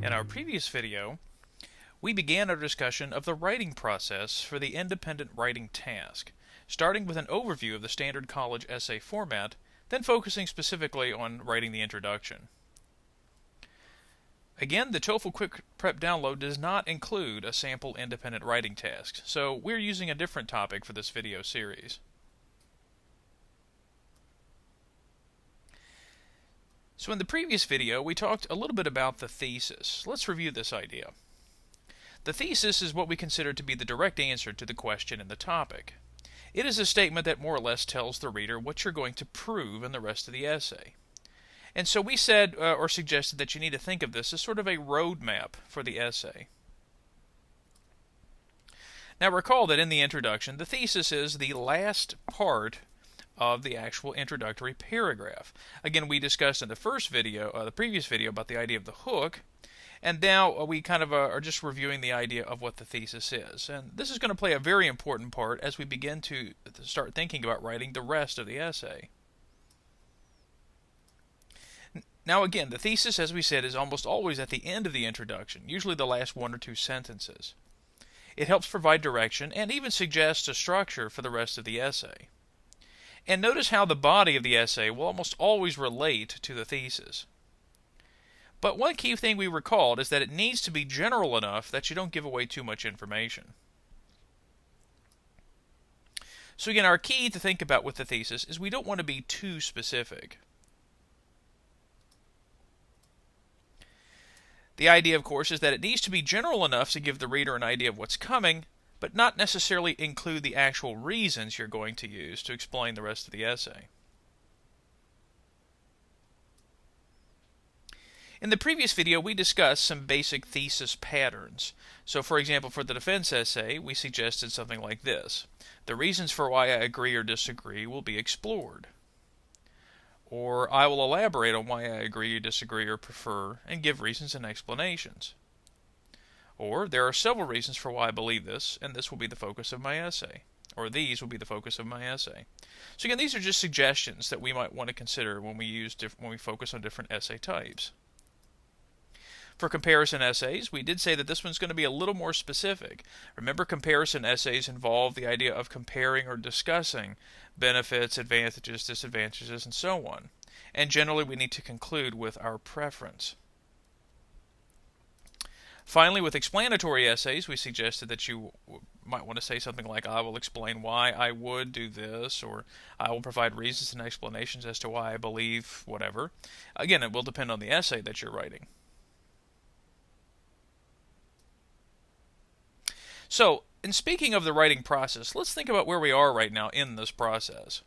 In our previous video, we began our discussion of the writing process for the independent writing task, starting with an overview of the standard college essay format, then focusing specifically on writing the introduction. Again, the TOEFL Quick Prep download does not include a sample independent writing task, so we're using a different topic for this video series. So in the previous video, we talked a little bit about the thesis. Let's review this idea. The thesis is what we consider to be the direct answer to the question in the topic. It is a statement that more or less tells the reader what you're going to prove in the rest of the essay. And so we said or suggested that you need to think of this as sort of a roadmap for the essay. Now recall that in the introduction, the thesis is the last part of the actual introductory paragraph. Again, we discussed in the previous video, about the idea of the hook, and now we kind of are just reviewing the idea of what the thesis is. And this is going to play a very important part as we begin to start thinking about writing the rest of the essay. Now again, the thesis, as we said, is almost always at the end of the introduction, usually the last one or two sentences. It helps provide direction and even suggests a structure for the rest of the essay. And notice how the body of the essay will almost always relate to the thesis. But one key thing we recalled is that it needs to be general enough that you don't give away too much information. So again, our key to think about with the thesis is we don't want to be too specific. The idea, of course, is that it needs to be general enough to give the reader an idea of what's coming, but not necessarily include the actual reasons you're going to use to explain the rest of the essay. In the previous video, we discussed some basic thesis patterns. So for example, for the defense essay, we suggested something like this. The reasons for why I agree or disagree will be explored. Or I will elaborate on why I agree or disagree or prefer and give reasons and explanations. Or there are several reasons for why I believe this, and this will be the focus of my essay. Or these will be the focus of my essay. So again, these are just suggestions that we might want to consider when we focus on different essay types. For comparison essays, we did say that this one's going to be a little more specific. Remember, comparison essays involve the idea of comparing or discussing benefits, advantages, disadvantages, and so on. And generally, we need to conclude with our preference. Finally, with explanatory essays, we suggested that you might want to say something like, I will explain why I would do this, or I will provide reasons and explanations as to why I believe whatever. Again, it will depend on the essay that you're writing. So, in speaking of the writing process, let's think about where we are right now in this process.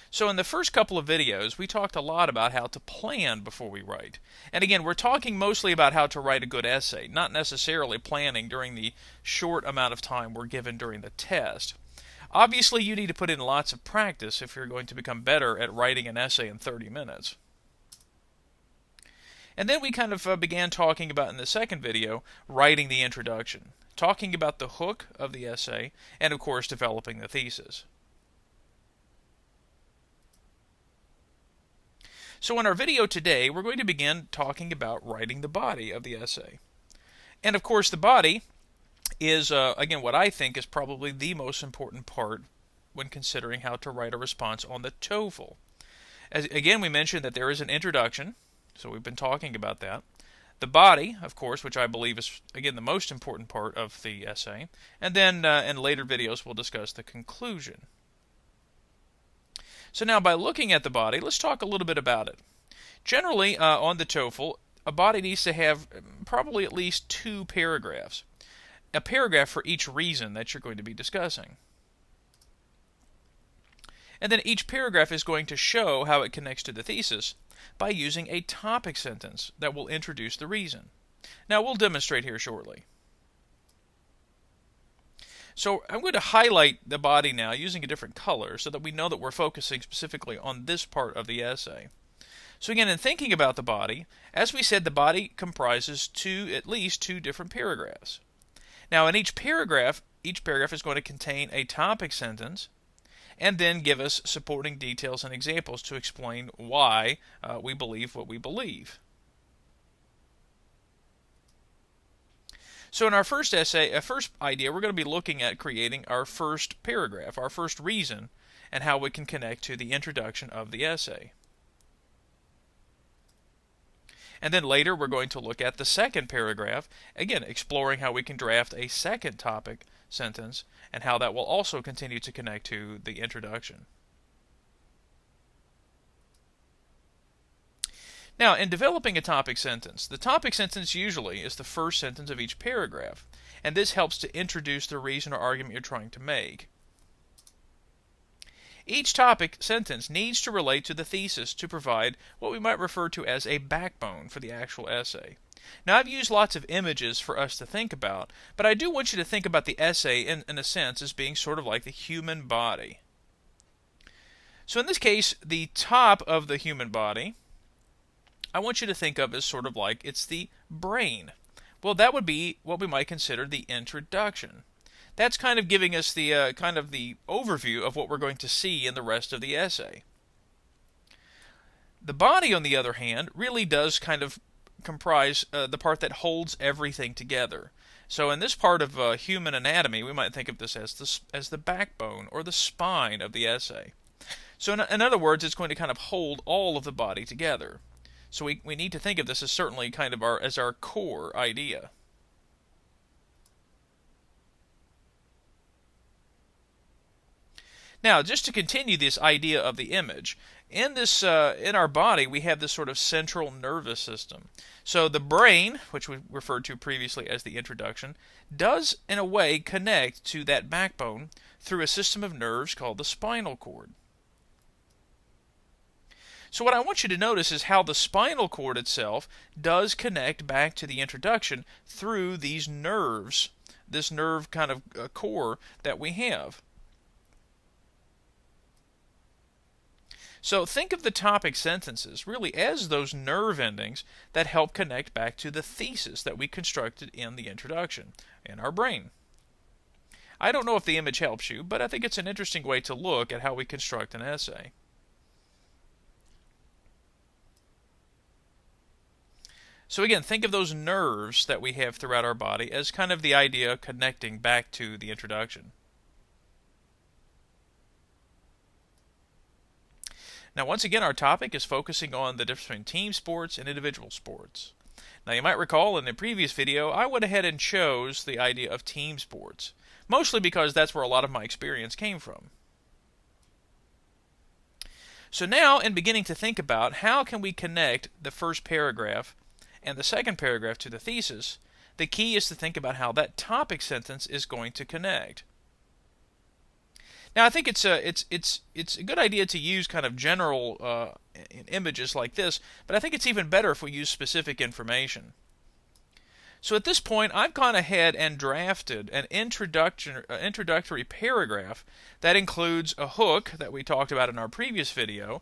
So in the first couple of videos, we talked a lot about how to plan before we write. And again, we're talking mostly about how to write a good essay, not necessarily planning during the short amount of time we're given during the test. Obviously, you need to put in lots of practice if you're going to become better at writing an essay in 30 minutes. And then we kind of began talking about, in the second video, writing the introduction, talking about the hook of the essay, and of course developing the thesis. So in our video today, we're going to begin talking about writing the body of the essay. And of course the body is, again, what I think is probably the most important part when considering how to write a response on the TOEFL. Again, we mentioned that there is an introduction, so we've been talking about that. The body, of course, which I believe is, again, the most important part of the essay. And then in later videos, we'll discuss the conclusion. So now, by looking at the body, let's talk a little bit about it. Generally, on the TOEFL, a body needs to have probably at least 2 paragraphs. A paragraph for each reason that you're going to be discussing. And then each paragraph is going to show how it connects to the thesis by using a topic sentence that will introduce the reason. Now, we'll demonstrate here shortly. So I'm going to highlight the body now using a different color so that we know that we're focusing specifically on this part of the essay. So again, in thinking about the body, as we said, the body comprises at least two different paragraphs. Now in each paragraph is going to contain a topic sentence and then give us supporting details and examples to explain why we believe what we believe. So in our first essay, first idea, we're going to be looking at creating our first paragraph, our first reason, and how we can connect to the introduction of the essay. And then later we're going to look at the second paragraph, again exploring how we can draft a second topic sentence and how that will also continue to connect to the introduction. Now, in developing a topic sentence, the topic sentence usually is the first sentence of each paragraph, and this helps to introduce the reason or argument you're trying to make. Each topic sentence needs to relate to the thesis to provide what we might refer to as a backbone for the actual essay. Now, I've used lots of images for us to think about, but I do want you to think about the essay in a sense as being sort of like the human body. So in this case, the top of the human body, I want you to think of as sort of like it's the brain. Well, that would be what we might consider the introduction. That's kind of giving us the kind of the overview of what we're going to see in the rest of the essay. The body, on the other hand, really does kind of comprise the part that holds everything together. So in this part of human anatomy, we might think of this as the backbone or the spine of the essay. So in other words, it's going to kind of hold all of the body together. So we need to think of this as certainly kind of as our core idea. Now, just to continue this idea of the image, in our body we have this sort of central nervous system. So the brain, which we referred to previously as the introduction, does in a way connect to that backbone through a system of nerves called the spinal cord. So what I want you to notice is how the spinal cord itself does connect back to the introduction through these nerves, this nerve kind of core that we have. So think of the topic sentences really as those nerve endings that help connect back to the thesis that we constructed in the introduction in our brain. I don't know if the image helps you, but I think it's an interesting way to look at how we construct an essay. So again, think of those nerves that we have throughout our body as kind of the idea of connecting back to the introduction. Now, once again, our topic is focusing on the difference between team sports and individual sports. Now, you might recall in the previous video, I went ahead and chose the idea of team sports, mostly because that's where a lot of my experience came from. So now, in beginning to think about how can we connect the first paragraph and the second paragraph to the thesis, the key is to think about how that topic sentence is going to connect. Now, I think it's a good idea to use kind of general images like this, but I think it's even better if we use specific information. So at this point, I've gone ahead and drafted an introductory paragraph that includes a hook that we talked about in our previous video.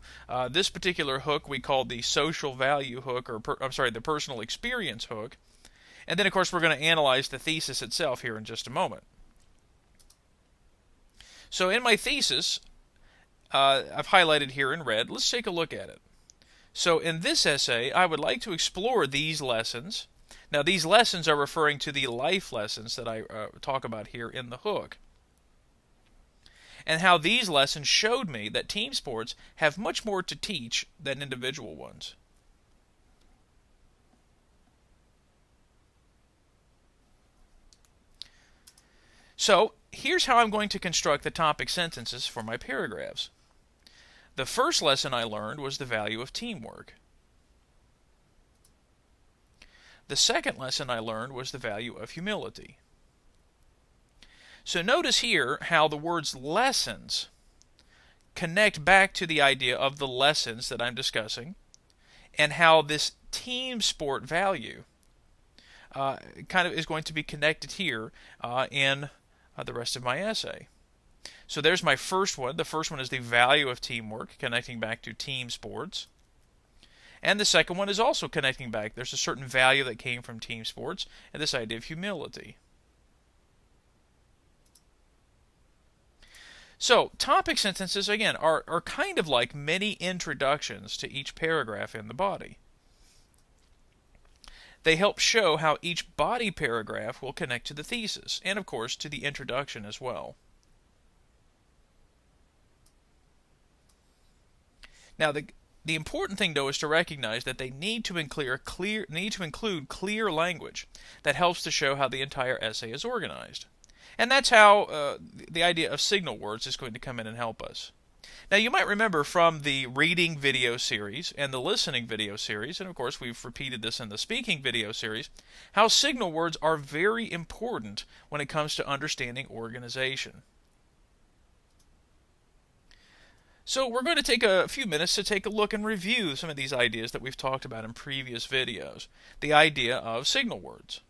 This particular hook we called the social value hook, or the personal experience hook. And then, of course, we're going to analyze the thesis itself here in just a moment. So in my thesis, I've highlighted here in red. Let's take a look at it. So in this essay, I would like to explore these lessons. Now, these lessons are referring to the life lessons that I talk about here in the hook, and how these lessons showed me that team sports have much more to teach than individual ones. So, here's how I'm going to construct the topic sentences for my paragraphs. The first lesson I learned was the value of teamwork. The second lesson I learned was the value of humility. So notice here how the words lessons connect back to the idea of the lessons that I'm discussing, and how this team sport value kind of is going to be connected here in the rest of my essay. So there's my first one. The first one is the value of teamwork, connecting back to team sports. And the second one is also connecting back. There's a certain value that came from team sports, and this idea of humility. So, topic sentences, again, are kind of like many introductions to each paragraph in the body. They help show how each body paragraph will connect to the thesis, and of course to the introduction as well. Now, the important thing, though, is to recognize that they need to include clear language that helps to show how the entire essay is organized. And that's how the idea of signal words is going to come in and help us. Now, you might remember from the reading video series and the listening video series, and of course we've repeated this in the speaking video series, how signal words are very important when it comes to understanding organization. So we're going to take a few minutes to take a look and review some of these ideas that we've talked about in previous videos. The idea of signal words.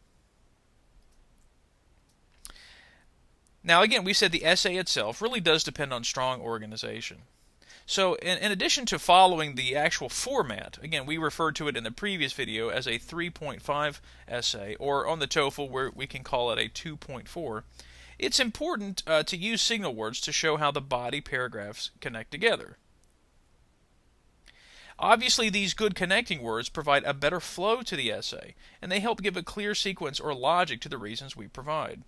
Now again, we said the essay itself really does depend on strong organization. So in addition to following the actual format, again, we referred to it in the previous video as a 3.5 essay, or on the TOEFL where we can call it a 2.4, it's important to use signal words to show how the body paragraphs connect together. Obviously, these good connecting words provide a better flow to the essay, and they help give a clear sequence or logic to the reasons we provide.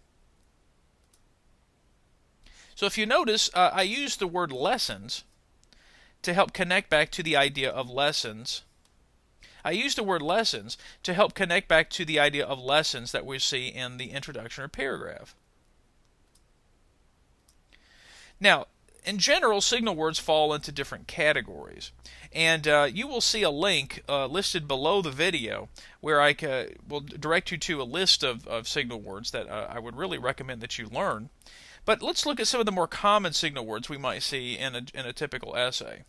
So if you notice, I used the word lessons to help connect back to the idea of lessons. I used the word lessons to help connect back to the idea of lessons that we see in the introduction or paragraph. Now, in general, signal words fall into different categories, and you will see a link listed below the video where I will direct you to a list of signal words that I would really recommend that you learn. But let's look at some of the more common signal words we might see in a typical essay.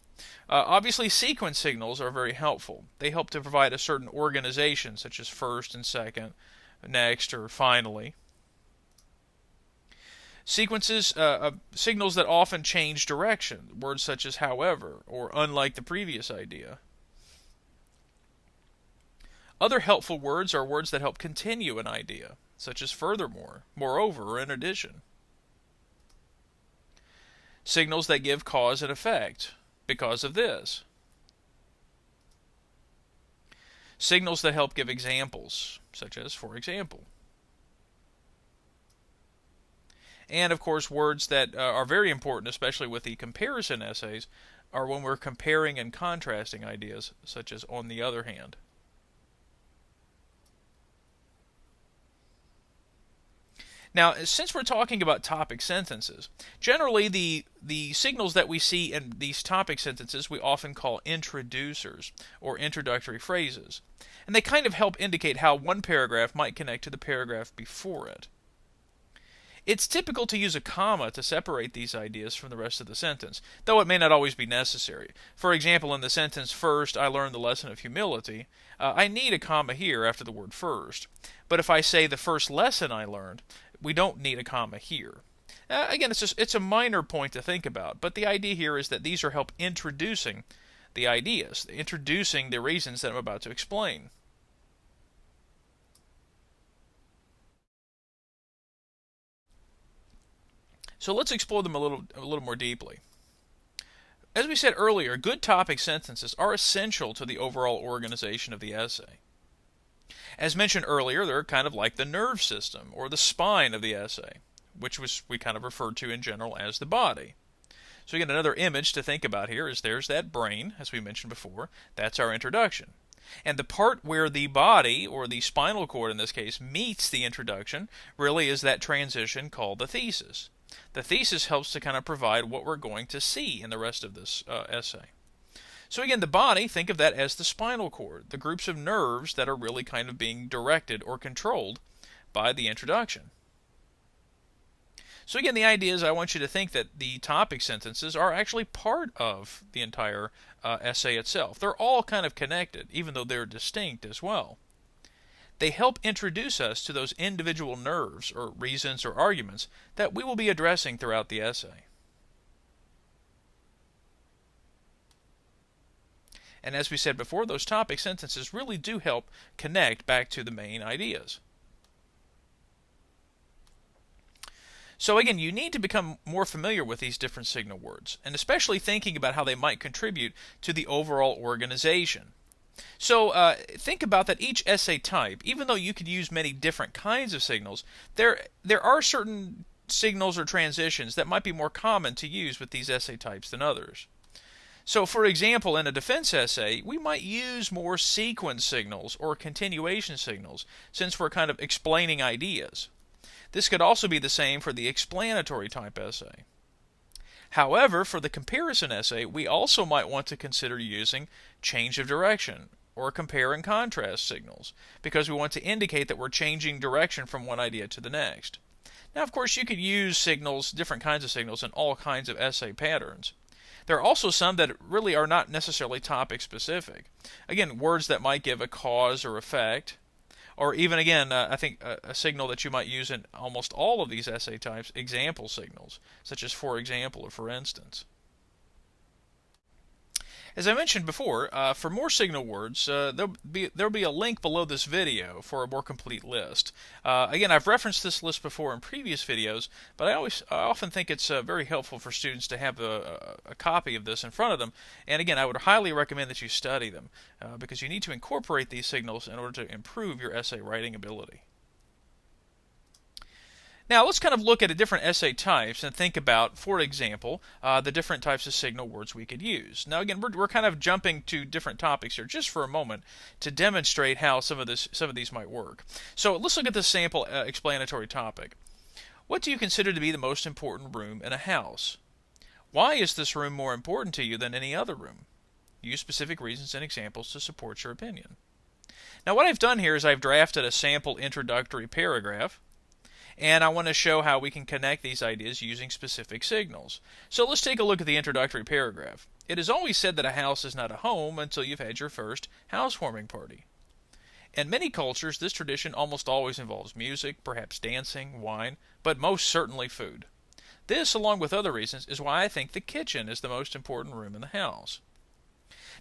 Obviously, sequence signals are very helpful. They help to provide a certain organization, such as first and second, next, or finally. Sequences, signals that often change direction, words such as however, or unlike the previous idea. Other helpful words are words that help continue an idea, such as furthermore, moreover, or in addition. Signals that give cause and effect, because of this. Signals that help give examples, such as for example. And of course, words that are very important, especially with the comparison essays, are when we're comparing and contrasting ideas, such as on the other hand. Now, since we're talking about topic sentences, generally the signals that we see in these topic sentences we often call introducers, or introductory phrases. And they kind of help indicate how one paragraph might connect to the paragraph before it. It's typical to use a comma to separate these ideas from the rest of the sentence, though it may not always be necessary. For example, in the sentence, first I learned the lesson of humility, I need a comma here after the word first. But if I say the first lesson I learned, we don't need a comma here. Again, it's a minor point to think about, but the idea here is that these are help introducing the ideas, introducing the reasons that I'm about to explain. So let's explore them a little more deeply. As we said earlier, good topic sentences are essential to the overall organization of the essay. As mentioned earlier, they're kind of like the nerve system or the spine of the essay, which we kind of referred to in general as the body. So again, another image to think about here is there's that brain, as we mentioned before. That's our introduction. And the part where the body, or the spinal cord in this case, meets the introduction really is that transition called the thesis. The thesis helps to kind of provide what we're going to see in the rest of this essay. So again, the body, think of that as the spinal cord, the groups of nerves that are really kind of being directed or controlled by the introduction. So again, the idea is I want you to think that the topic sentences are actually part of the entire essay itself. They're all kind of connected, even though they're distinct as well. They help introduce us to those individual nerves or reasons or arguments that we will be addressing throughout the essay. And as we said before, those topic sentences really do help connect back to the main ideas. So again, you need to become more familiar with these different signal words, and especially thinking about how they might contribute to the overall organization. So think about that each essay type, even though you could use many different kinds of signals, there are certain signals or transitions that might be more common to use with these essay types than others. So for example, in a defense essay, we might use more sequence signals or continuation signals since we're kind of explaining ideas. This could also be the same for the explanatory type essay. However, for the comparison essay, we also might want to consider using change of direction or compare and contrast signals because we want to indicate that we're changing direction from one idea to the next. Now, of course, you could use signals, different kinds of signals, in all kinds of essay patterns. There are also some that really are not necessarily topic specific. Again, words that might give a cause or effect, or even, again, I think a signal that you might use in almost all of these essay types, example signals, such as for example or for instance. As I mentioned before, for more signal words, there'll be a link below this video for a more complete list. Again, I've referenced this list before in previous videos, but I often think it's very helpful for students to have a copy of this in front of them. And again, I would highly recommend that you study them because you need to incorporate these signals in order to improve your essay writing ability. Now let's kind of look at different essay types and think about, for example, the different types of signal words we could use. Now again, we're kind of jumping to different topics here just for a moment to demonstrate how some of these might work. So let's look at this sample explanatory topic. What do you consider to be the most important room in a house? Why is this room more important to you than any other room? Use specific reasons and examples to support your opinion. Now what I've done here is I've drafted a sample introductory paragraph, and I want to show how we can connect these ideas using specific signals. So let's take a look at the introductory paragraph. It is always said that a house is not a home until you've had your first housewarming party. In many cultures, this tradition almost always involves music, perhaps dancing, wine, but most certainly food. This, along with other reasons, is why I think the kitchen is the most important room in the house.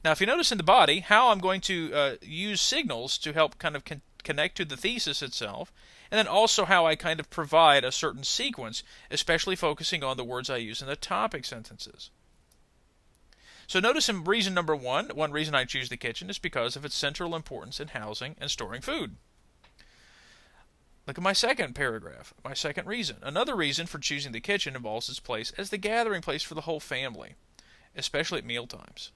Now, if you notice in the body how I'm going to use signals to help kind of connect to the thesis itself, and then also how I kind of provide a certain sequence, especially focusing on the words I use in the topic sentences. So notice in reason number one reason I choose the kitchen is because of its central importance in housing and storing food. Look at my second paragraph, my second reason. Another reason for choosing the kitchen involves its place as the gathering place for the whole family, especially at meal times.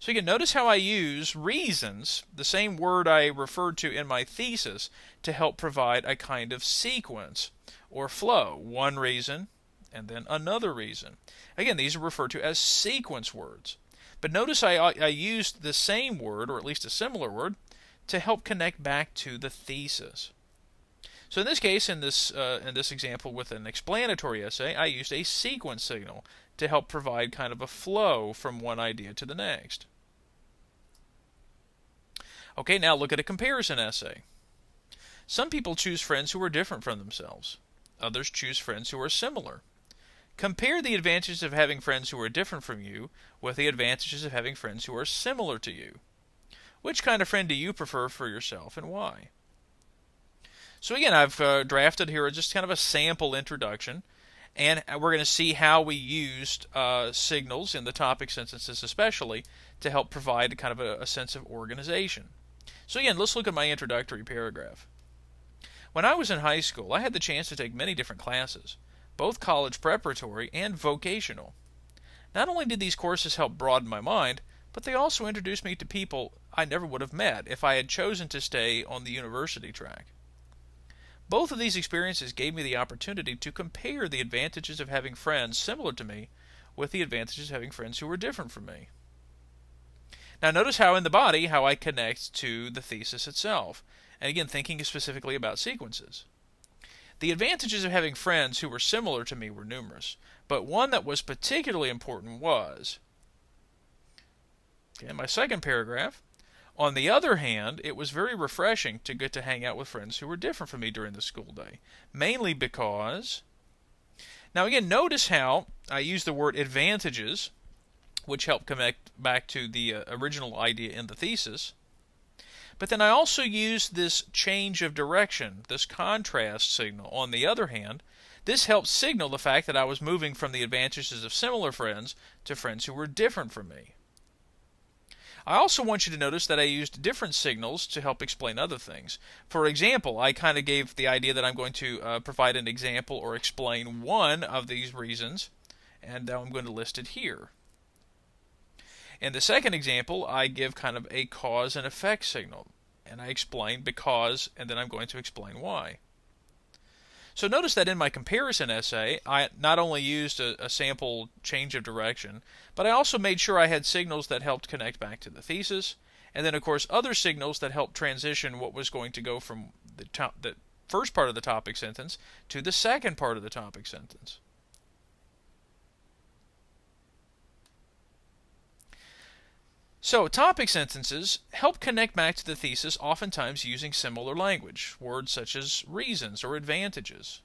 So you can notice how I use reasons, the same word I referred to in my thesis, to help provide a kind of sequence or flow. One reason and then another reason. Again, these are referred to as sequence words. But notice I used the same word, or at least a similar word, to help connect back to the thesis. So in this case, in this example with an explanatory essay, I used a sequence signal to help provide kind of a flow from one idea to the next. Okay, now look at a comparison essay. Some people choose friends who are different from themselves. Others choose friends who are similar. Compare the advantages of having friends who are different from you with the advantages of having friends who are similar to you. Which kind of friend do you prefer for yourself and why? So again, I've drafted here just kind of a sample introduction, and we're going to see how we used signals in the topic sentences especially to help provide kind of a sense of organization. So again, let's look at my introductory paragraph. When I was in high school, I had the chance to take many different classes, both college preparatory and vocational. Not only did these courses help broaden my mind, but they also introduced me to people I never would have met if I had chosen to stay on the university track. Both of these experiences gave me the opportunity to compare the advantages of having friends similar to me with the advantages of having friends who were different from me. Now notice how in the body, how I connect to the thesis itself, and again thinking specifically about sequences. The advantages of having friends who were similar to me were numerous, but one that was particularly important was, my second paragraph, on the other hand, it was very refreshing to get to hang out with friends who were different from me during the school day, mainly because, now again, notice how I use the word advantages, which help connect back to the original idea in the thesis, but then I also use this change of direction, this contrast signal. On the other hand, this helps signal the fact that I was moving from the advantages of similar friends to friends who were different from me. I also want you to notice that I used different signals to help explain other things. For example, I kind of gave the idea that I'm going to provide an example or explain one of these reasons, and now I'm going to list it here. In the second example, I give kind of a cause and effect signal, and I explain because, and then I'm going to explain why. So notice that in my comparison essay, I not only used a sample change of direction, but I also made sure I had signals that helped connect back to the thesis, and then of course other signals that helped transition what was going to go from the first part of the topic sentence to the second part of the topic sentence. So, topic sentences help connect back to the thesis, oftentimes using similar language, words such as reasons or advantages.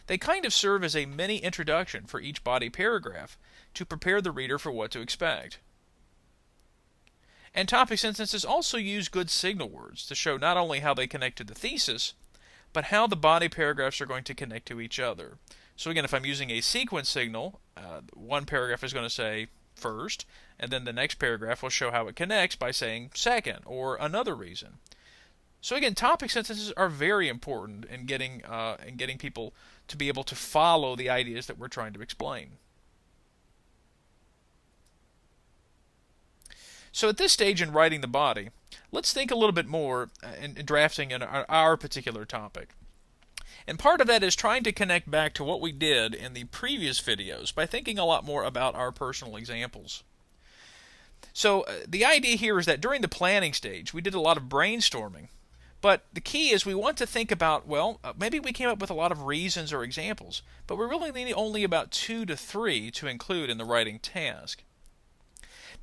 They kind of serve as a mini introduction for each body paragraph to prepare the reader for what to expect. And topic sentences also use good signal words to show not only how they connect to the thesis, but how the body paragraphs are going to connect to each other. So again, if I'm using a sequence signal, one paragraph is going to say first, and then the next paragraph will show how it connects by saying second or another reason. So again, topic sentences are very important in getting people to be able to follow the ideas that we're trying to explain. So at this stage in writing the body, let's think a little bit more in drafting our particular topic. And part of that is trying to connect back to what we did in the previous videos by thinking a lot more about our personal examples. So the idea here is that during the planning stage, we did a lot of brainstorming. But the key is we want to think about, well, maybe we came up with a lot of reasons or examples, but we really need only about 2 to 3 to include in the writing task.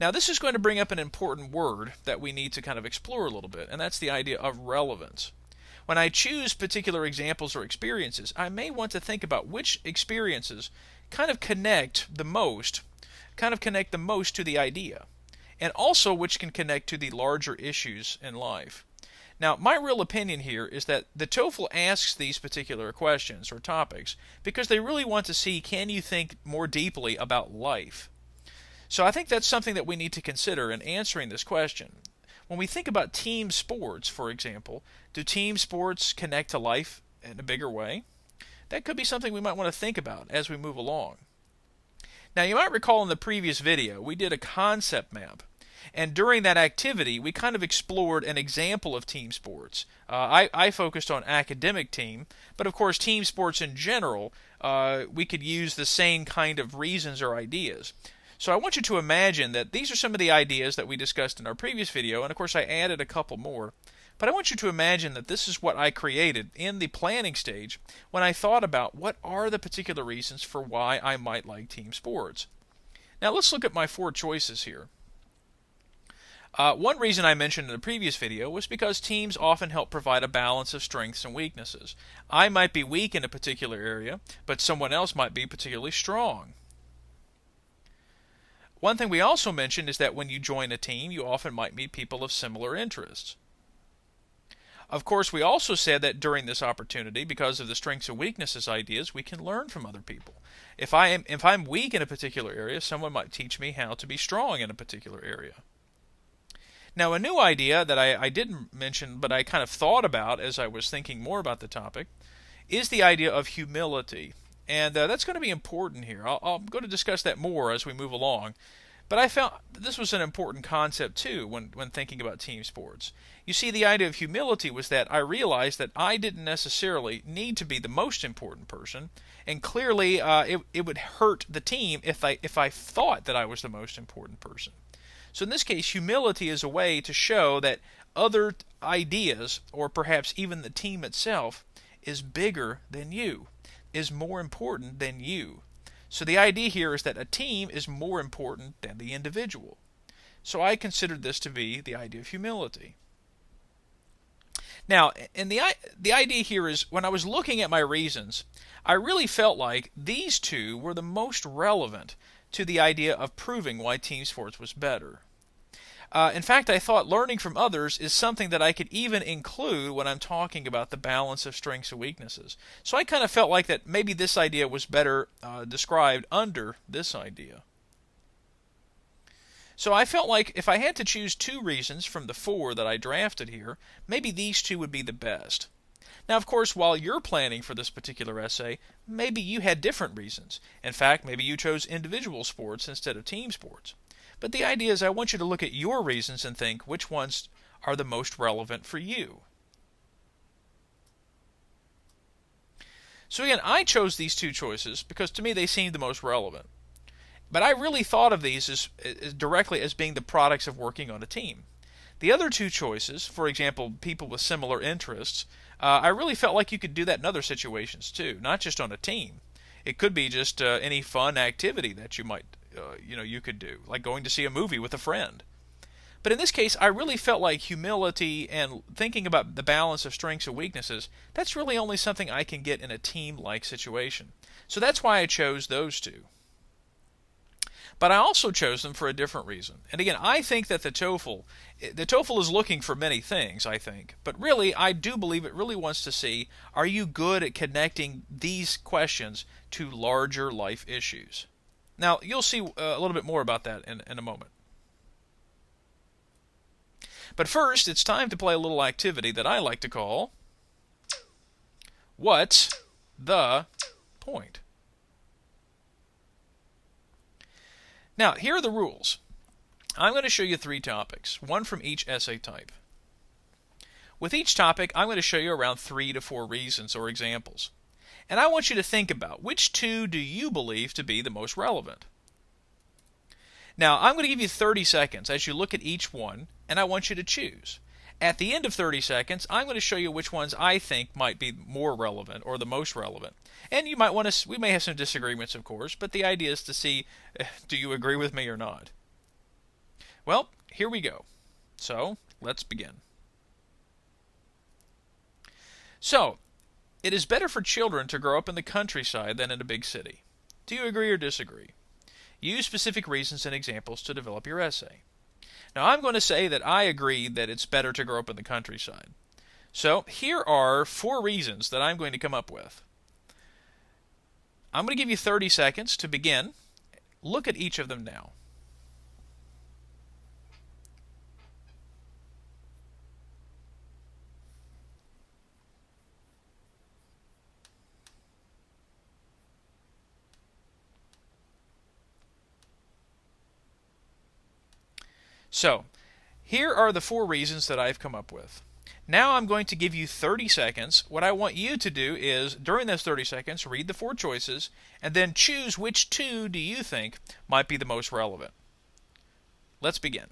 Now this is going to bring up an important word that we need to kind of explore a little bit, and that's the idea of relevance. When I choose particular examples or experiences, I may want to think about which experiences kind of connect the most to the idea, and also which can connect to the larger issues in life. Now, my real opinion here is that the TOEFL asks these particular questions or topics because they really want to see, can you think more deeply about life? So I think that's something that we need to consider in answering this question. When we think about team sports, for example, do team sports connect to life in a bigger way? That could be something we might want to think about as we move along. Now, you might recall in the previous video, we did a concept map. And during that activity, we kind of explored an example of team sports. I focused on academic team, but of course team sports in general, we could use the same kind of reasons or ideas. So I want you to imagine that these are some of the ideas that we discussed in our previous video, and of course I added a couple more. But I want you to imagine that this is what I created in the planning stage when I thought about what are the particular reasons for why I might like team sports. Now let's look at my 4 choices here. One reason I mentioned in the previous video was because teams often help provide a balance of strengths and weaknesses. I might be weak in a particular area, but someone else might be particularly strong. One thing we also mentioned is that when you join a team, you often might meet people of similar interests. Of course, we also said that during this opportunity, because of the strengths and weaknesses ideas, we can learn from other people. If I'm weak in a particular area, someone might teach me how to be strong in a particular area. Now, a new idea that I didn't mention, but I kind of thought about as I was thinking more about the topic, is the idea of humility. And that's going to be important here. I'm going to discuss that more as we move along. But I found this was an important concept too when thinking about team sports. You see, the idea of humility was that I realized that I didn't necessarily need to be the most important person, and clearly it would hurt the team if I thought that I was the most important person. So in this case, humility is a way to show that other ideas, or perhaps even the team itself, is bigger than you, is more important than you. So the idea here is that a team is more important than the individual. So I considered this to be the idea of humility. Now, and the idea here is, when I was looking at my reasons, I really felt like these two were the most relevant to the idea of proving why team sports was better. In fact, I thought learning from others is something that I could even include when I'm talking about the balance of strengths and weaknesses. So I kind of felt like that maybe this idea was better described under this idea. So I felt like if I had to choose two reasons from the four that I drafted here, maybe these two would be the best. Now, of course, while you're planning for this particular essay, maybe you had different reasons. In fact, maybe you chose individual sports instead of team sports. But the idea is I want you to look at your reasons and think which ones are the most relevant for you. So again, I chose these two choices because to me they seemed the most relevant. But I really thought of these as directly as being the products of working on a team. The other two choices, for example, people with similar interests, I really felt like you could do that in other situations too, not just on a team. It could be just any fun activity that you might, you could do, like going to see a movie with a friend. But in this case, I really felt like humility and thinking about the balance of strengths and weaknesses, that's really only something I can get in a team-like situation. So that's why I chose those two. But I also chose them for a different reason. And again, I think that the TOEFL is looking for many things, I think. But really, I do believe it really wants to see, are you good at connecting these questions to larger life issues? Now, you'll see a little bit more about that in a moment. But first, it's time to play a little activity that I like to call What's the Point? Now, here are the rules. I'm going to show you three topics, one from each essay type. With each topic, I'm going to show you around 3 to 4 reasons or examples. And I want you to think about which two do you believe to be the most relevant. Now, I'm going to give you 30 seconds as you look at each one, and I want you to choose. At the end of 30 seconds, I'm going to show you which ones I think might be more relevant or the most relevant. And you might want to, we may have some disagreements, of course, but the idea is to see, do you agree with me or not? Well, here we go. So, let's begin. So, it is better for children to grow up in the countryside than in a big city. Do you agree or disagree? Use specific reasons and examples to develop your essay. Now, I'm going to say that I agree that it's better to grow up in the countryside. So, here are 4 reasons that I'm going to come up with. I'm going to give you 30 seconds to begin. Look at each of them now. So, here are the 4 reasons that I've come up with. Now I'm going to give you 30 seconds. What I want you to do is, during those 30 seconds, read the 4 choices, and then choose which 2 do you think might be the most relevant. Let's begin.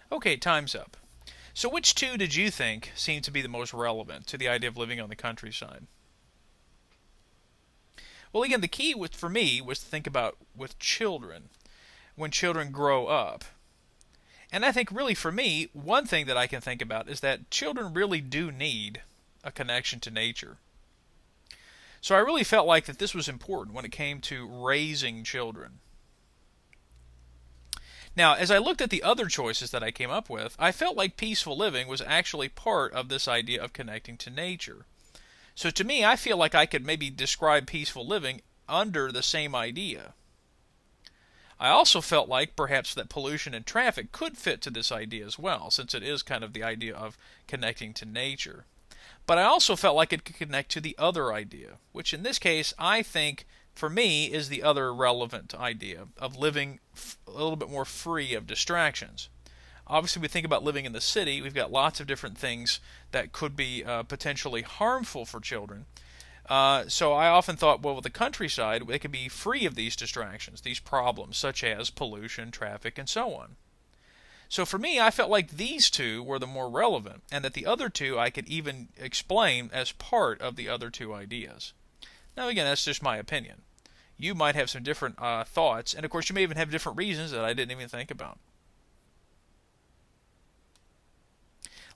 Okay, time's up. So which 2 did you think seemed to be the most relevant to the idea of living on the countryside? Well, again, the key for me was to think about with children, when children grow up. And I think really for me, one thing that I can think about is that children really do need a connection to nature. So I really felt like that this was important when it came to raising children. Now, as I looked at the other choices that I came up with, I felt like peaceful living was actually part of this idea of connecting to nature. So to me, I feel like I could maybe describe peaceful living under the same idea. I also felt like perhaps that pollution and traffic could fit to this idea as well, since it is kind of the idea of connecting to nature. But I also felt like it could connect to the other idea, which in this case I think for me is the other relevant idea of living a little bit more free of distractions. Obviously, we think about living in the city, we've got lots of different things that could be potentially harmful for children. So I often thought, well, with the countryside, they could be free of these distractions, these problems, such as pollution, traffic, and so on. So for me, I felt like these 2 were the more relevant, and that the other 2 I could even explain as part of the other 2 ideas. Now again, that's just my opinion. you might have some different thoughts, and of course you may even have different reasons that I didn't even think about.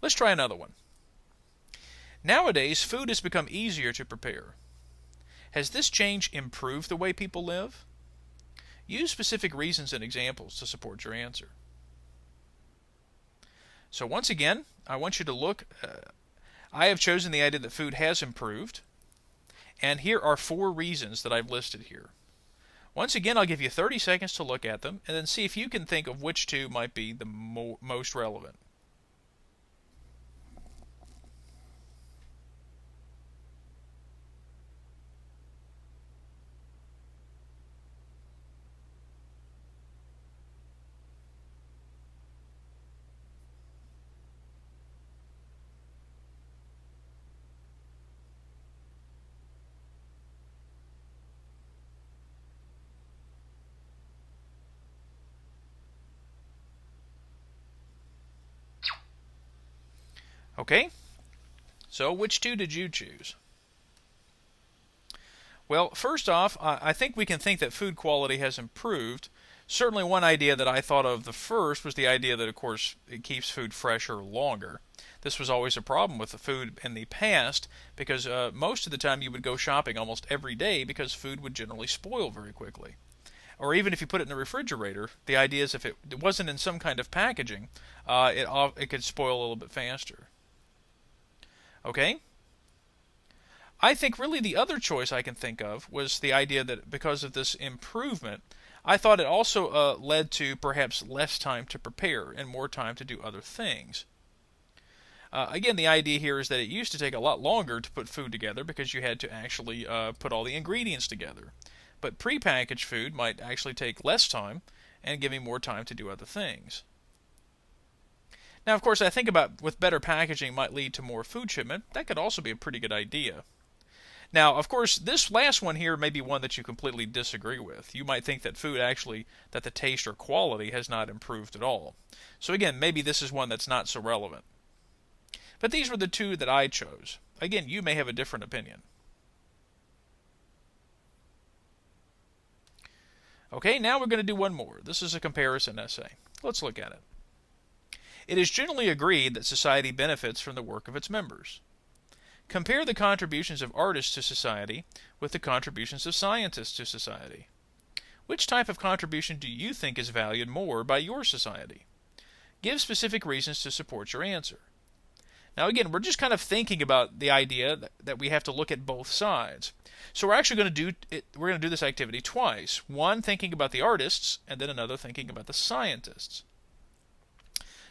Let's try another one. Nowadays, food has become easier to prepare. Has this change improved the way people live? Use specific reasons and examples to support your answer. So once again, I want you to look. I have chosen the idea that food has improved, and here are 4 reasons that I've listed here. Once again, I'll give you 30 seconds to look at them, and then see if you can think of which 2 might be the most relevant. Okay, so which 2 did you choose? Well, first off, I think we can think that food quality has improved. Certainly one idea that I thought of the first was the idea that, of course, it keeps food fresher longer. This was always a problem with the food in the past because most of the time you would go shopping almost every day because food would generally spoil very quickly. Or even if you put it in the refrigerator, the idea is if it wasn't in some kind of packaging, it could spoil a little bit faster. Okay? I think really the other choice I can think of was the idea that because of this improvement, I thought it also led to perhaps less time to prepare and more time to do other things. Again, the idea here is that it used to take a lot longer to put food together because you had to actually put all the ingredients together. But prepackaged food might actually take less time and give me more time to do other things. Now, of course, I think about with better packaging might lead to more food shipment. That could also be a pretty good idea. Now, of course, this last one here may be one that you completely disagree with. You might think that food actually, that the taste or quality has not improved at all. So again, maybe this is one that's not so relevant. But these were the 2 that I chose. Again, you may have a different opinion. Okay, now we're going to do one more. This is a comparison essay. Let's look at it. It is generally agreed that society benefits from the work of its members. Compare the contributions of artists to society with the contributions of scientists to society. Which type of contribution do you think is valued more by your society? Give specific reasons to support your answer. Now again, we're just kind of thinking about the idea that we have to look at both sides. So we're actually going to do this activity twice. One thinking about the artists, and then another thinking about the scientists.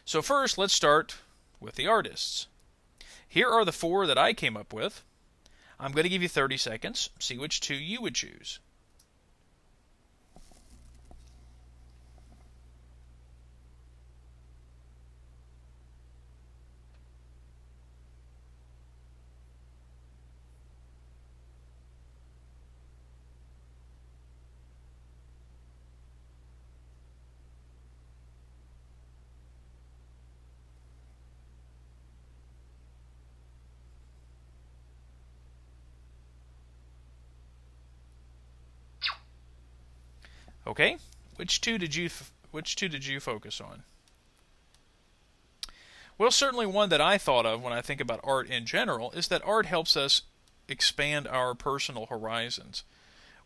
So first, let's start with the artists. Here are the 4 that I came up with. I'm going to give you 30 seconds. See which 2 you would choose. Okay, which two did you focus on? Well, certainly one that I thought of when I think about art in general is that art helps us expand our personal horizons.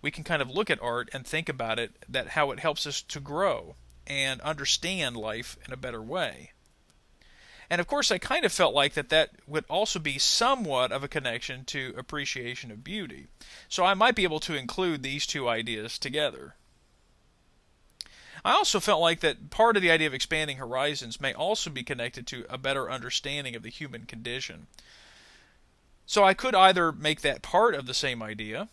We can kind of look at art and think about it, that how it helps us to grow and understand life in a better way. And of course, I kind of felt like that would also be somewhat of a connection to appreciation of beauty. So I might be able to include these 2 ideas together. I also felt like that part of the idea of expanding horizons may also be connected to a better understanding of the human condition. So I could either make that part of the same idea,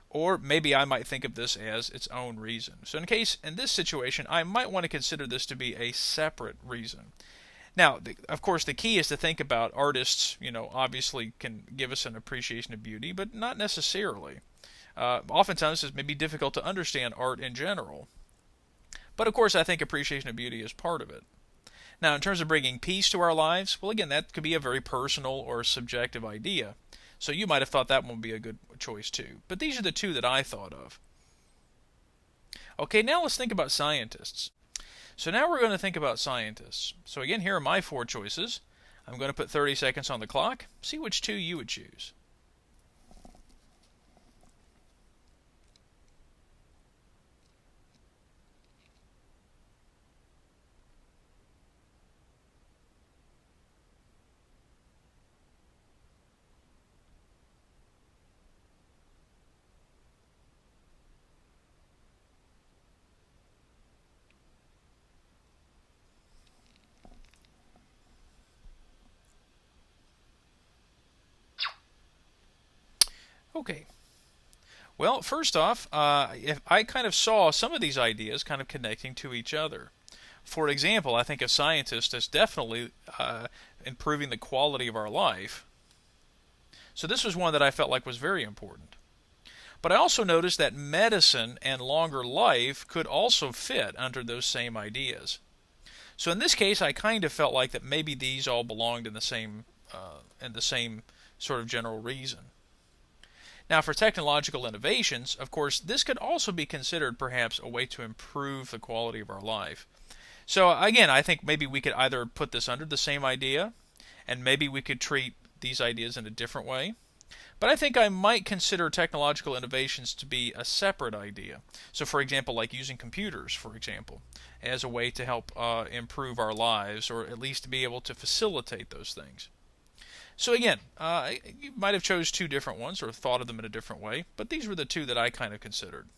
or maybe I might think of this as its own reason. So in this situation, I might want to consider this to be a separate reason. Now, of course, the key is to think about artists, obviously can give us an appreciation of beauty, but not necessarily. Oftentimes it may be difficult to understand art in general. But of course, I think appreciation of beauty is part of it. Now, in terms of bringing peace to our lives, well, again, that could be a very personal or subjective idea. So you might have thought that one would be a good choice too. But these are the two that I thought of. Okay, now let's think about scientists. So now we're going to think about scientists. So again, here are my four choices. I'm going to put 30 seconds on the clock. See which two you would choose. Okay. Well, first off, if I kind of saw some of these ideas kind of connecting to each other. For example, I think a scientist is definitely improving the quality of our life. So this was one that I felt like was very important. But I also noticed that medicine and longer life could also fit under those same ideas. So in this case, I kind of felt like that maybe these all belonged in the same sort of general reason. Now, for technological innovations, of course, this could also be considered perhaps a way to improve the quality of our life. So again, I think maybe we could either put this under the same idea, and maybe we could treat these ideas in a different way. But I think I might consider technological innovations to be a separate idea. So for example, like using computers, for example, as a way to help improve our lives, or at least to be able to facilitate those things. So again, you might have chose two different ones or thought of them in a different way, but these were the two that I kind of considered.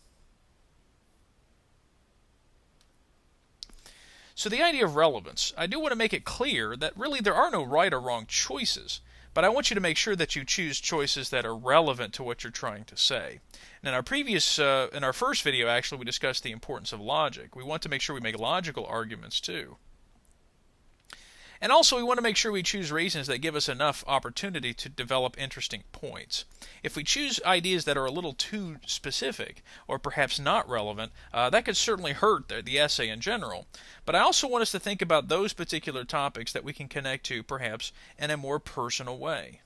So the idea of relevance, I do want to make it clear that really there are no right or wrong choices, but I want you to make sure that you choose choices that are relevant to what you're trying to say. And in our first video, actually, we discussed the importance of logic. We want to make sure we make logical arguments too. And also, we want to make sure we choose reasons that give us enough opportunity to develop interesting points. If we choose ideas that are a little too specific, or perhaps not relevant, that could certainly hurt the essay in general. But I also want us to think about those particular topics that we can connect to, perhaps, in a more personal way.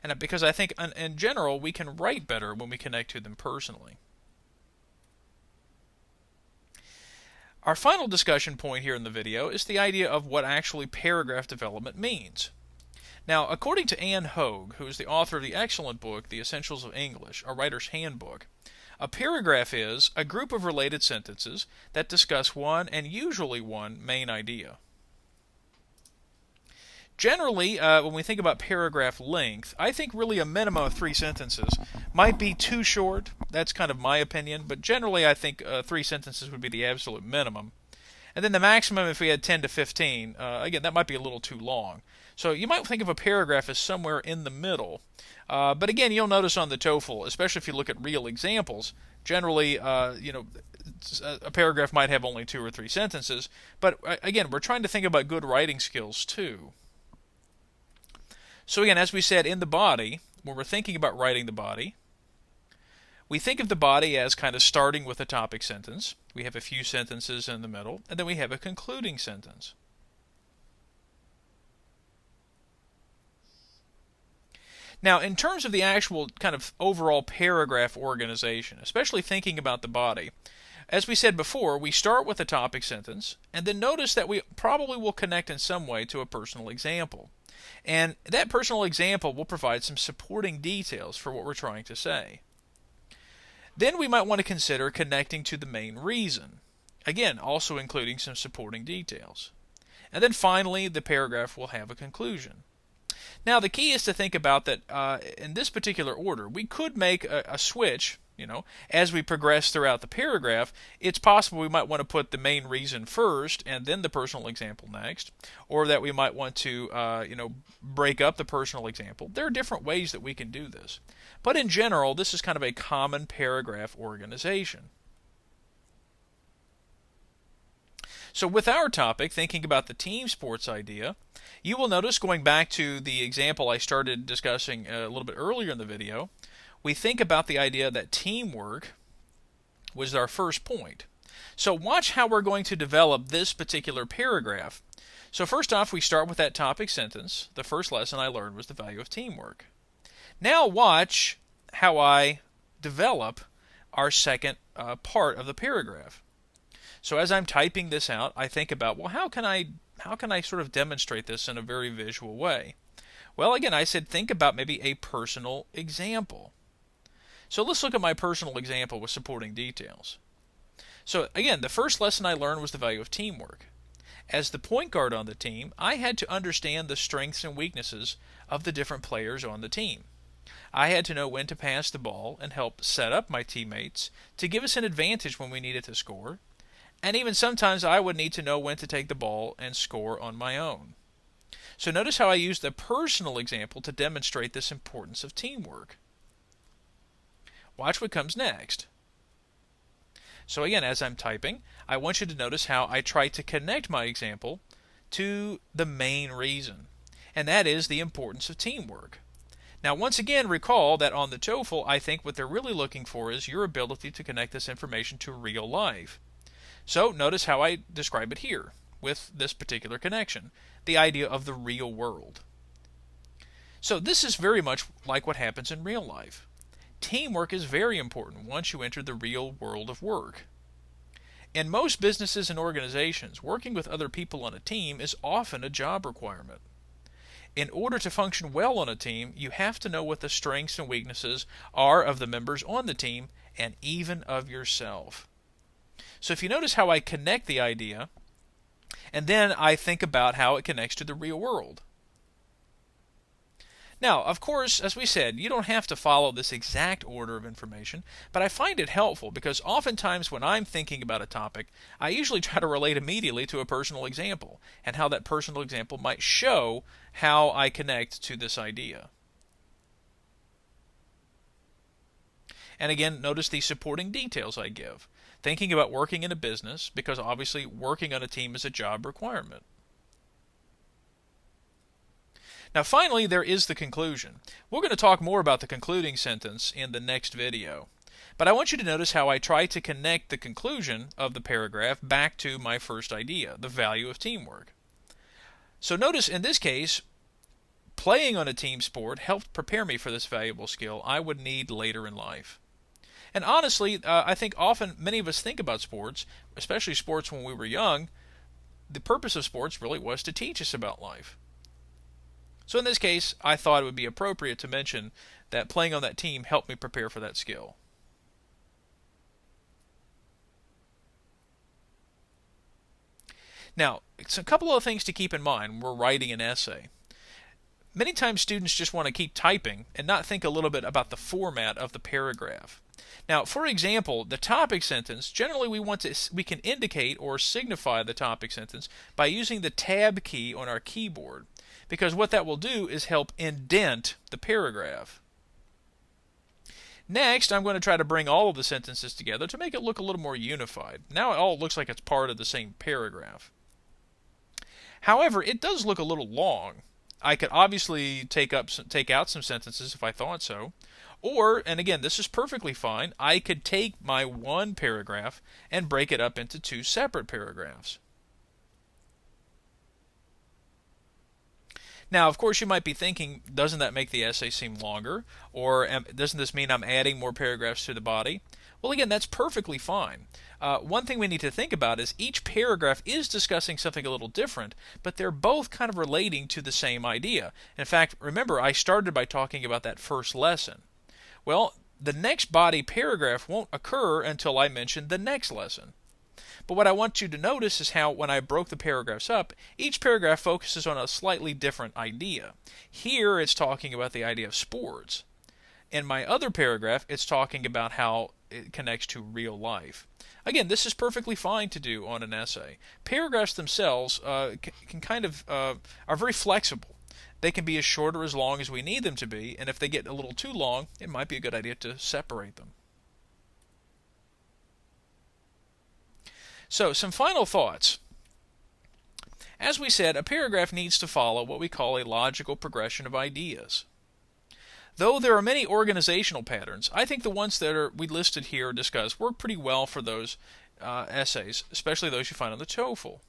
And because I think, in general, we can write better when we connect to them personally. Our final discussion point here in the video is the idea of what actually paragraph development means. Now, according to Anne Hogue, who is the author of the excellent book, The Essentials of English, a writer's handbook, a paragraph is a group of related sentences that discuss one, and usually one, main idea. Generally, when we think about paragraph length, I think really a minimum of 3 sentences might be too short. That's kind of my opinion, but generally I think 3 sentences would be the absolute minimum. And then the maximum, if we had 10 to 15, again, that might be a little too long. So you might think of a paragraph as somewhere in the middle. But again, you'll notice on the TOEFL, especially if you look at real examples, generally, a paragraph might have only 2 or 3 sentences. But again, we're trying to think about good writing skills too. So again, as we said, in the body, when we're thinking about writing the body, we think of the body as kind of starting with a topic sentence. We have a few sentences in the middle, and then we have a concluding sentence. Now, in terms of the actual kind of overall paragraph organization, especially thinking about the body, as we said before, we start with a topic sentence, and then notice that we probably will connect in some way to a personal example. And that personal example will provide some supporting details for what we're trying to say. Then we might want to consider connecting to the main reason. Again, also including some supporting details. And then finally, the paragraph will have a conclusion. Now, the key is to think about that in this particular order. We could make a switch. As we progress throughout the paragraph, it's possible we might want to put the main reason first and then the personal example next, or that we might want to, break up the personal example. There are different ways that we can do this. But in general, this is kind of a common paragraph organization. So with our topic, thinking about the team sports idea, you will notice, going back to the example I started discussing a little bit earlier in the video, we think about the idea that teamwork was our first point. So watch how we're going to develop this particular paragraph. So first off, we start with that topic sentence. The first lesson I learned was the value of teamwork. Now watch how I develop our second part of the paragraph. So as I'm typing this out, I think about, well, how can I sort of demonstrate this in a very visual way? Well, again, I said think about maybe a personal example. So let's look at my personal example with supporting details. So again, the first lesson I learned was the value of teamwork. As the point guard on the team, I had to understand the strengths and weaknesses of the different players on the team. I had to know when to pass the ball and help set up my teammates to give us an advantage when we needed to score. And even sometimes I would need to know when to take the ball and score on my own. So notice how I used a personal example to demonstrate this importance of teamwork. Watch what comes next. So again, as I'm typing, I want you to notice how I try to connect my example to the main reason, and that is the importance of teamwork. Now, once again, recall that on the TOEFL, I think what they're really looking for is your ability to connect this information to real life. So notice how I describe it here with this particular connection, the idea of the real world. So this is very much like what happens in real life. Teamwork is very important once you enter the real world of work. In most businesses and organizations, working with other people on a team is often a job requirement. In order to function well on a team, you have to know what the strengths and weaknesses are of the members on the team and even of yourself. So if you notice how I connect the idea, and then I think about how it connects to the real world. Now, of course, as we said, you don't have to follow this exact order of information, but I find it helpful because oftentimes when I'm thinking about a topic, I usually try to relate immediately to a personal example, and how that personal example might show how I connect to this idea. And again, notice the supporting details I give. Thinking about working in a business, because obviously working on a team is a job requirement. Now finally, there is the conclusion. We're going to talk more about the concluding sentence in the next video. But I want you to notice how I try to connect the conclusion of the paragraph back to my first idea, the value of teamwork. So notice in this case, playing on a team sport helped prepare me for this valuable skill I would need later in life. And honestly, I think often many of us think about sports, especially sports when we were young, the purpose of sports really was to teach us about life. So in this case, I thought it would be appropriate to mention that playing on that team helped me prepare for that skill. Now, it's a couple of things to keep in mind when we're writing an essay. Many times students just want to keep typing and not think a little bit about the format of the paragraph. Now, for example, the topic sentence, generally we can indicate or signify the topic sentence by using the tab key on our keyboard, because what that will do is help indent the paragraph. Next, I'm going to try to bring all of the sentences together to make it look a little more unified. Now it all looks like it's part of the same paragraph. However, it does look a little long. I could obviously take out some sentences if I thought so. Or, and again, this is perfectly fine, I could take my one paragraph and break it up into two separate paragraphs. Now, of course, you might be thinking, doesn't that make the essay seem longer? Or doesn't this mean I'm adding more paragraphs to the body? Well, again, that's perfectly fine. One thing we need to think about is each paragraph is discussing something a little different, but they're both kind of relating to the same idea. In fact, remember, I started by talking about that first lesson. Well, the next body paragraph won't occur until I mention the next lesson. But what I want you to notice is how when I broke the paragraphs up, each paragraph focuses on a slightly different idea. Here it's talking about the idea of sports. In my other paragraph, it's talking about how it connects to real life. Again, this is perfectly fine to do on an essay. Paragraphs themselves are very flexible. They can be as short or as long as we need them to be, and if they get a little too long, it might be a good idea to separate them. So, some final thoughts. As we said, a paragraph needs to follow what we call a logical progression of ideas. Though there are many organizational patterns, I think the ones that we listed here or discussed work pretty well for those essays, especially those you find on the TOEFL.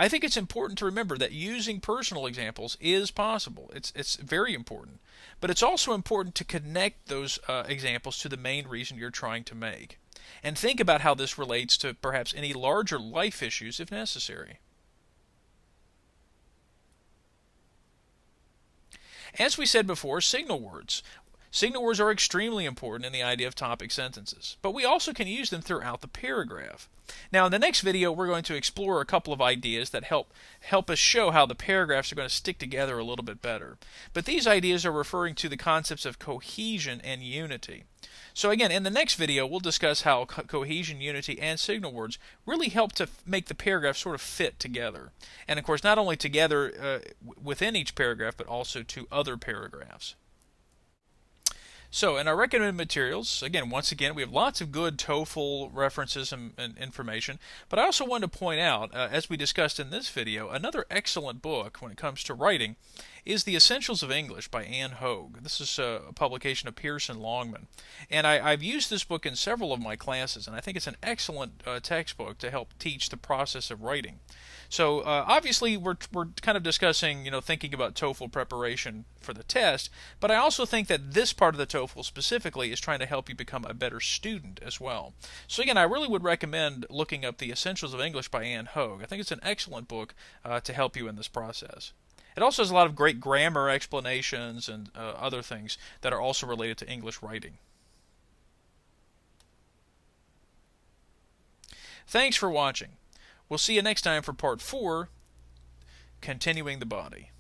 I think it's important to remember that using personal examples is possible. It's very important. But it's also important to connect those examples to the main reason you're trying to make. And think about how this relates to perhaps any larger life issues if necessary. As we said before, signal words. Signal words are extremely important in the idea of topic sentences, but we also can use them throughout the paragraph. Now, in the next video, we're going to explore a couple of ideas that help us show how the paragraphs are going to stick together a little bit better. But these ideas are referring to the concepts of cohesion and unity. So again, in the next video, we'll discuss how cohesion, unity, and signal words really help to make the paragraph sort of fit together. And of course, not only together within each paragraph, but also to other paragraphs. So in our recommended materials, once again, we have lots of good TOEFL references and information, but I also wanted to point out, as we discussed in this video, another excellent book when it comes to writing is The Essentials of English by Anne Hogue. This is a publication of Pearson Longman. And I've used this book in several of my classes, and I think it's an excellent textbook to help teach the process of writing. So obviously we're kind of discussing, thinking about TOEFL preparation for the test, but I also think that this part of the TOEFL specifically is trying to help you become a better student as well. So again, I really would recommend looking up The Essentials of English by Anne Hogue. I think it's an excellent book to help you in this process. It also has a lot of great grammar explanations and other things that are also related to English writing. Thanks for watching. We'll see you next time for Part 4, Continuing the Body.